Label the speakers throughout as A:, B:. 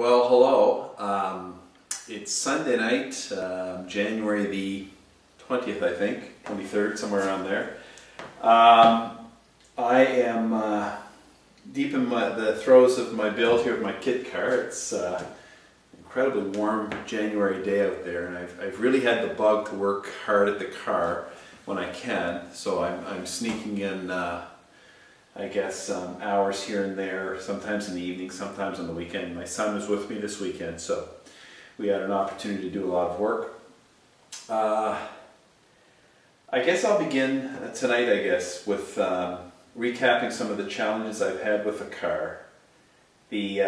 A: Well, hello. It's Sunday night, January the 20th, I think, 23rd, somewhere around there. I am deep in the throes of my build here of my kit car. It's an incredibly warm January day out there, and I've really had the bug to work hard at the car when I can, so I'm sneaking in I guess hours here and there, sometimes in the evening, sometimes on the weekend. My son was with me this weekend, so we had an opportunity to do a lot of work. I guess I'll begin tonight, with recapping some of the challenges I've had with the car. The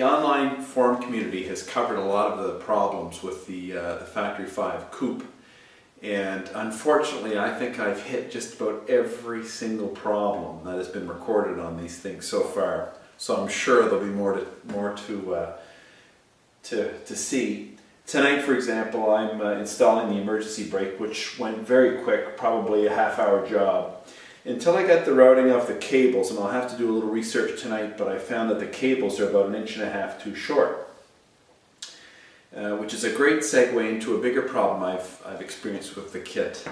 A: online forum community has covered a lot of the problems with the Factory 5 Coupe. And unfortunately, I think I've hit just about every single problem that has been recorded on these things so far. So I'm sure there'll be more to see. Tonight, for example, I'm installing the emergency brake, which went very quick, probably a half-hour job. Until I got the routing of the cables, and I'll have to do a little research tonight, but I found that the cables are about 1.5 inches too short. Which is a great segue into a bigger problem I've experienced with the kit.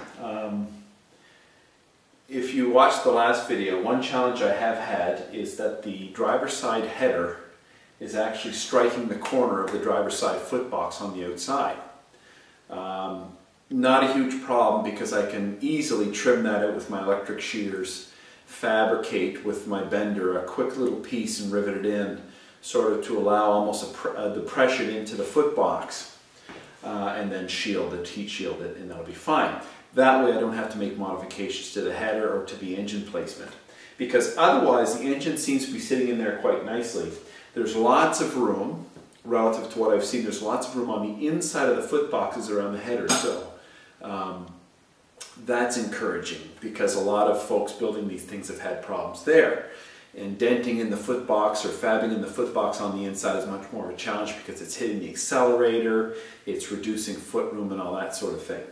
A: If you watched the last video, one challenge I have had is that the driver's side header is actually striking the corner of the driver's side footbox on the outside. Not a huge problem because I can easily trim that out with my electric shears, fabricate with my bender a quick little piece and rivet it in, sort of to allow almost a depression into the foot box, and then heat shield it, and that'll be fine. That way I don't have to make modifications to the header or to the engine placement, because otherwise the engine seems to be sitting in there quite nicely. There's lots of room, relative to what I've seen, there's lots of room on the inside of the foot boxes around the header, so that's encouraging, because a lot of folks building these things have had problems there. Indenting in the footbox or fabbing in the footbox on the inside is much more of a challenge because it's hitting the accelerator, it's reducing foot room and all that sort of thing.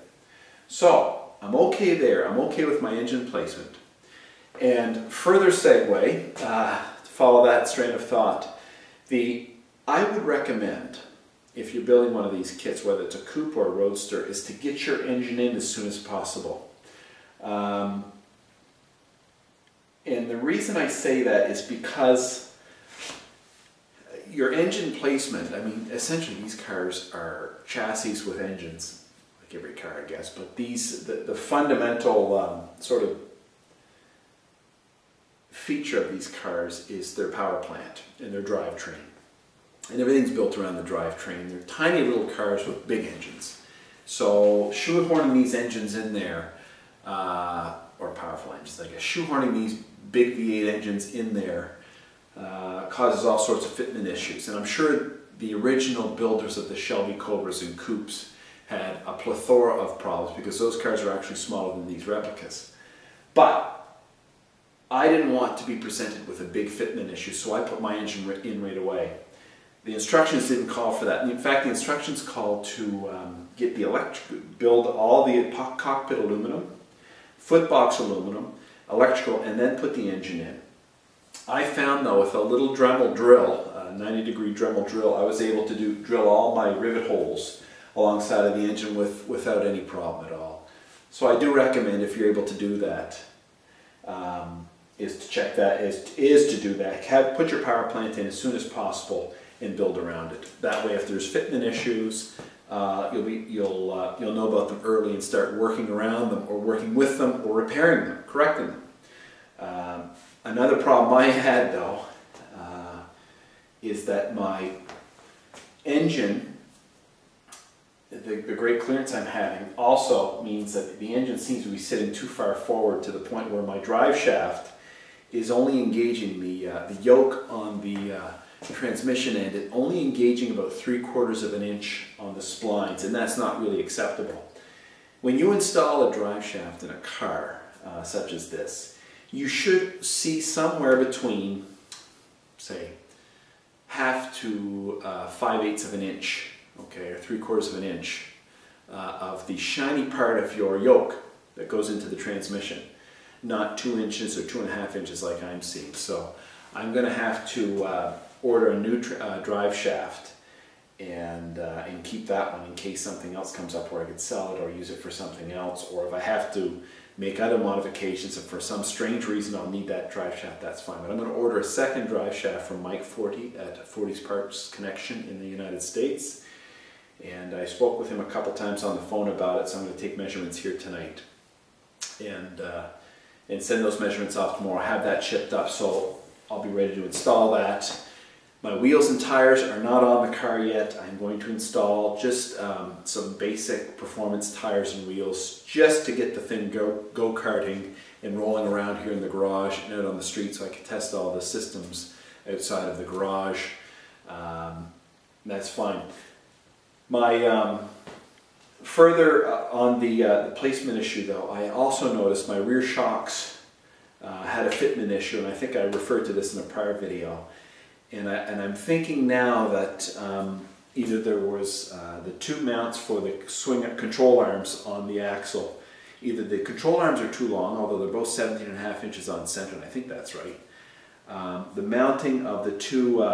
A: So I'm okay there. I'm okay with my engine placement. And further segue, to follow that strain of thought, I would recommend, if you're building one of these kits, whether it's a coupe or a roadster, is to get your engine in as soon as possible. And the reason I say that is because your engine placement, I mean, essentially these cars are chassis with engines, like every car I guess, but the fundamental sort of feature of these cars is their power plant and their drivetrain. And everything's built around the drivetrain. They're tiny little cars with big engines. So shoehorning these engines in there, or powerful engines, I guess, shoehorning these big V8 engines in there causes all sorts of fitment issues. And I'm sure the original builders of the Shelby Cobras and Coupes had a plethora of problems because those cars are actually smaller than these replicas. But I didn't want to be presented with a big fitment issue, so I put my engine in right away. The instructions didn't call for that. In fact, the instructions called to get the build all the cockpit aluminum, footbox aluminum, electrical, and then put the engine in. I found though with a little Dremel drill, a 90-degree Dremel drill, I was able to drill all my rivet holes alongside of the engine without any problem at all. So I do recommend, if you're able to do that, put your power plant in as soon as possible and build around it. That way, if there's fitment issues, you'll know about them early and start working around them, or working with them, or repairing them, correcting them. Another problem I had though is that my engine, the great clearance I'm having, also means that the engine seems to be sitting too far forward to the point where my drive shaft is only engaging the yoke on the transmission end, and only engaging about 3/4 inch on the splines, and that's not really acceptable. When you install a drive shaft in a car such as this, you should see somewhere between, say, 1/2 to 5/8 inch, okay, or 3/4 inch of the shiny part of your yoke that goes into the transmission, not 2 inches or 2.5 inches like I'm seeing. So I'm going to have to order a new drive shaft and keep that one in case something else comes up where I could sell it or use it for something else, or if I have to make other modifications, if for some strange reason I'll need that drive shaft, that's fine. But I'm going to order a second drive shaft from Mike 40 at 40's Parts Connection in the United States. And I spoke with him a couple times on the phone about it, so I'm going to take measurements here tonight and send those measurements off tomorrow. Have that shipped up, so I'll be ready to install that. My wheels and tires are not on the car yet. I'm going to install just some basic performance tires and wheels just to get the thing go-karting and rolling around here in the garage and out on the street, so I can test all the systems outside of the garage. That's fine. My further on the placement issue though, I also noticed my rear shocks had a fitment issue, and I think I referred to this in a prior video. And I'm thinking now that either there was the two mounts for the swing control arms on the axle, either the control arms are too long, although they're both 17.5 inches on center, and I think that's right. The mounting of the two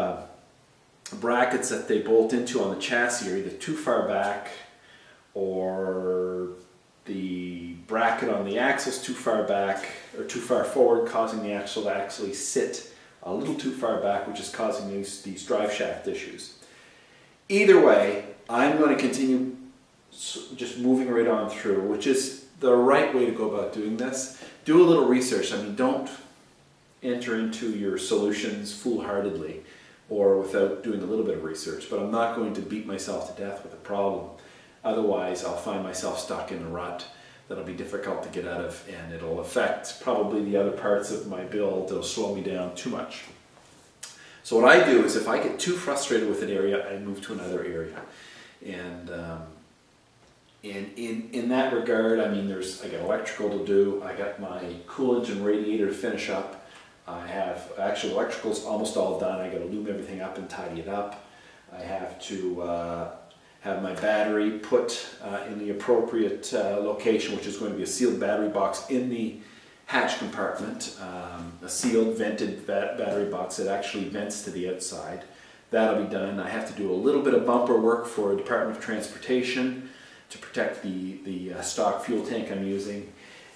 A: brackets that they bolt into on the chassis are either too far back, or the bracket on the axle is too far back or too far forward, causing the axle to actually sit a little too far back, which is causing these drive shaft issues. Either way, I'm going to continue just moving right on through, which is the right way to go about doing this. Do a little research. I mean, don't enter into your solutions foolhardily or without doing a little bit of research, but I'm not going to beat myself to death with a problem. Otherwise, I'll find myself stuck in a rut that'll be difficult to get out of, and it'll affect probably the other parts of my build. It'll slow me down too much. So what I do is, if I get too frustrated with an area, I move to another area. And in that regard, I mean, I got electrical to do. I got my coolant and radiator to finish up. I have, actually, electrical's almost all done. I got to lube everything up and tidy it up. I have to have my battery put in the appropriate location, which is going to be a sealed battery box in the hatch compartment, a sealed vented battery box that actually vents to the outside. That'll be done. I have to do a little bit of bumper work for Department of Transportation to protect the stock fuel tank I'm using,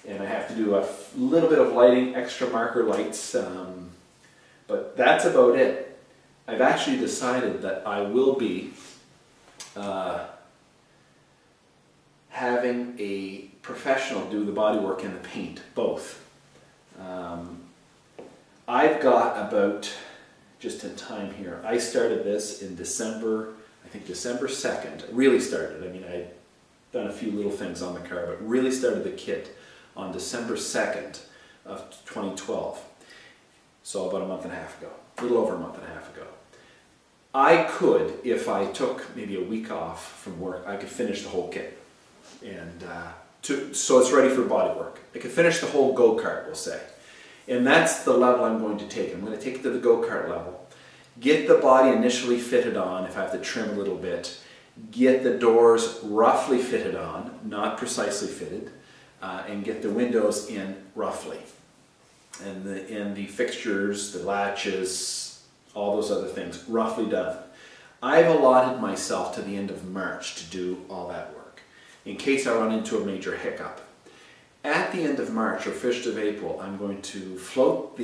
A: and I have to do a little bit of lighting, extra marker lights, but that's about it. I've actually decided that I will be having a professional do the bodywork and the paint, both. I've got about, just in time here, I started this in December, I think December 2nd, really started. I mean, I'd done a few little things on the car, but really started the kit on December 2nd of 2012. So about a month and a half ago, a little over a month and a half ago. I could, if I took maybe a week off from work, I could finish the whole kit, and so it's ready for body work. I could finish the whole go-kart, we'll say, and that's the level I'm going to take. I'm going to take it to the go-kart level, get the body initially fitted on if I have to trim a little bit, get the doors roughly fitted on, not precisely fitted, and get the windows in roughly, and the fixtures, the latches, all those other things, roughly done. I've allotted myself to the end of March to do all that work, in case I run into a major hiccup. At the end of March or 1st of April, I'm going to float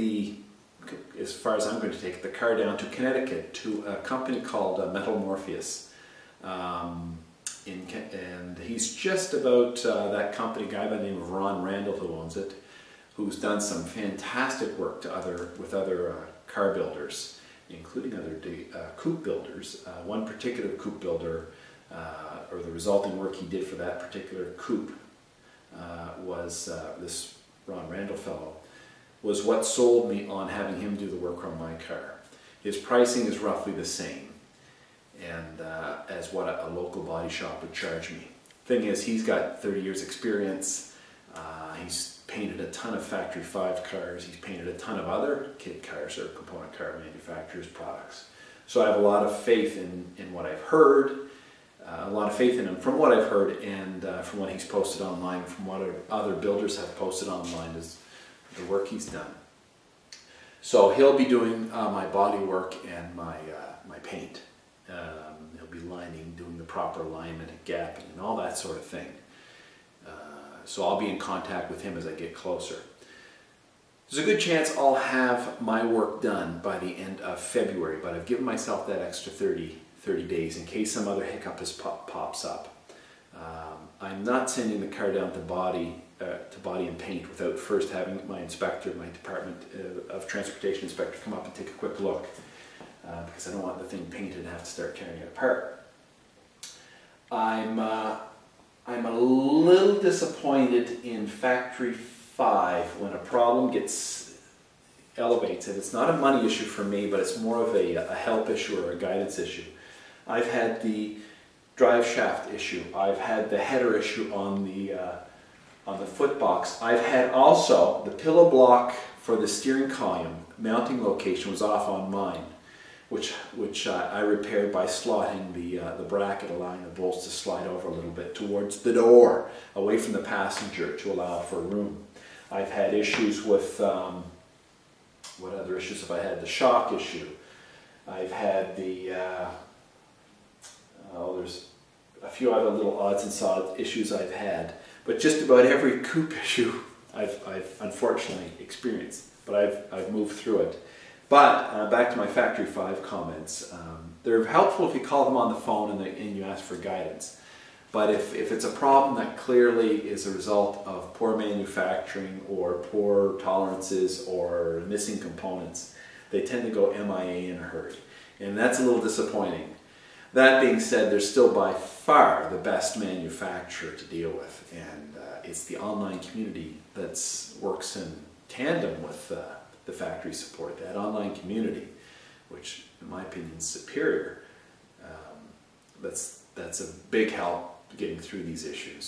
A: as far as I'm going to take the car down to Connecticut to a company called Metal Morpheus. And he's just about that company, a guy by the name of Ron Randall who owns it, who's done some fantastic work with other car builders, including other coupe builders. One particular coupe builder, or the resulting work he did for that particular coupe, was this Ron Randall fellow, was what sold me on having him do the work on my car. His pricing is roughly the same and as what a local body shop would charge me. Thing is, he's got 30 years experience. He's painted a ton of Factory 5 cars. He's painted a ton of other kit cars or component car manufacturers' products. So I have a lot of faith in what I've heard, a lot of faith in him from what I've heard, and from what he's posted online, from what other builders have posted online, is the work he's done. So he'll be doing my body work and my paint. He'll be lining, doing the proper alignment and gapping and all that sort of thing. So I'll be in contact with him as I get closer. There's a good chance I'll have my work done by the end of February, but I've given myself that extra 30 days in case some other hiccup pops up. I'm not sending the car down to body and paint without first having my inspector, my Department of Transportation inspector, come up and take a quick look, because I don't want the thing painted and have to start tearing it apart. I'm a little disappointed in Factory 5 when a problem elevates it. It's not a money issue for me, but it's more of a help issue or a guidance issue. I've had the Driveshaft issue. I've had the header issue on the footbox. I've had also the pillow block for the steering column mounting location was off on mine, which I repaired by slotting the bracket, allowing the bolts to slide over a little bit towards the door, away from the passenger to allow for room. I've had issues with, what other issues have I had? The shock issue. I've had there's a few other little odds and sods issues I've had, but just about every coupe issue I've unfortunately experienced, but I've moved through it. But back to my Factory 5 comments, they're helpful if you call them on the phone and you ask for guidance. But if it's a problem that clearly is a result of poor manufacturing or poor tolerances or missing components, they tend to go MIA in a hurry. And that's a little disappointing. That being said, they're still by far the best manufacturer to deal with. And it's the online community that works in tandem with the factory support. That online community, which in my opinion is superior, that's a big help getting through these issues.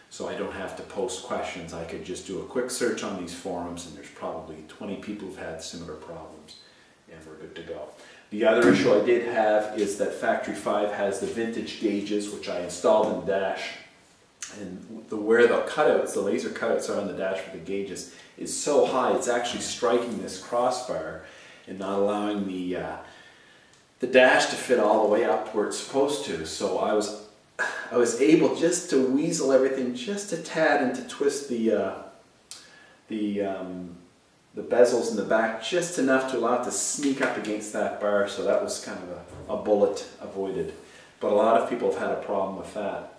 A: So I don't have to post questions. I could just do a quick search on these forums, and there's probably 20 people who've had similar problems, and we're good to go. The other issue I did have is that Factory 5 has the vintage gauges, which I installed in the dash, and where the cutouts, the laser cutouts are on the dash for the gauges, is so high it's actually striking this crossbar and not allowing the dash to fit all the way up where it's supposed to. So I was able just to weasel everything just a tad and to twist the bezels in the back just enough to allow it to sneak up against that bar. So that was kind of a bullet avoided. But a lot of people have had a problem with that.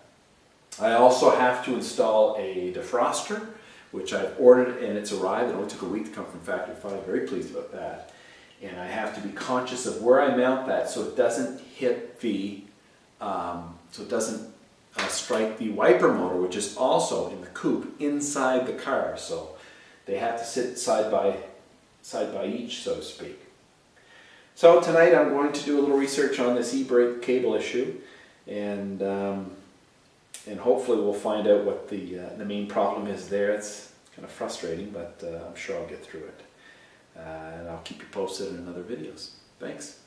A: I also have to install a defroster, which I've ordered and it's arrived. It only took a week to come from Factory 5. Very pleased about that. And I have to be conscious of where I mount that so it doesn't hit strike the wiper motor, which is also in the coupe inside the car. So they have to sit side by each, so to speak. So tonight I'm going to do a little research on this e-brake cable issue, and hopefully we'll find out what the main problem is there. It's kind of frustrating, but I'm sure I'll get through it. And I'll keep you posted in other videos. Thanks.